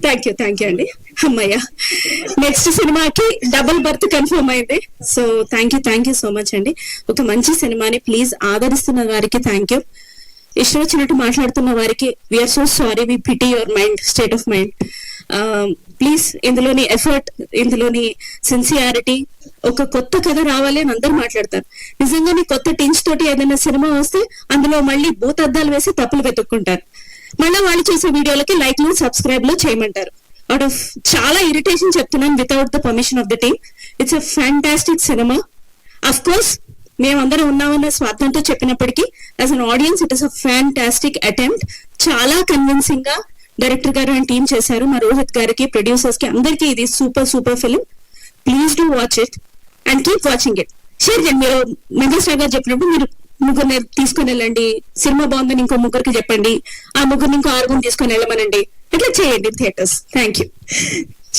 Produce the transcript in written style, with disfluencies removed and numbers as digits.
Thank you అండి. అమ్మయ్య, next సినిమాకి డబుల్ బర్త్ కన్ఫర్మ్ అయింది. So thank you so much అండి. ఒక మంచి సినిమాని ప్లీజ్ ఆదరిస్తున్న వారికి థ్యాంక్ యూ. ఇష్టం వచ్చినట్టు మాట్లాడుతున్న వారికి we are so sorry, we pity your mind, state of mind. Please ఇందులోని ఎఫర్ట్, ఇందులోని సిన్సియారిటీ, ఒక కొత్త కథ రావాలి అని అందరూ మాట్లాడతారు. నిజంగానే కొత్త టించ్ తోటి ఏదైనా సినిమా వస్తే అందులో మళ్ళీ భూతద్దాలు వేసి తప్పులు వెతుక్కుంటారు. మళ్ళీ వాళ్ళు చేసే వీడియోలకి లైక్లు సబ్స్క్రైబ్లు చేయమంటారు. అవుట్ ఆఫ్ చాలా ఇరిటేషన్ చెప్తున్నాను, without the permission of the team. It's a fantastic cinema. Of course మేమందరం ఉన్నామన్న స్వార్థంతో చెప్పినప్పటికీ as an audience it is a fantastic attempt. చాలా కన్విన్సింగ్ గా డైరెక్టర్ గారు అండ్ టీమ్ చేశారు. మా రోహిత్ గారికి, ప్రొడ్యూసర్స్ కి అందరికీ ఇది super film. Please do watch it and keep watching it. Share చేయండి. మీరు మెగాస్టార్ గారు చెప్పినప్పుడు మీరు ముగ్గురిని తీసుకుని వెళ్ళండి, సినిమా బాగుందని ఇంకో ముగ్గురికి చెప్పండి, ఆ ముగ్గురిని ఇంకో 6 తీసుకొని వెళ్ళమనండి. ఇట్లా చేయండి థియేటర్స్. Thank you.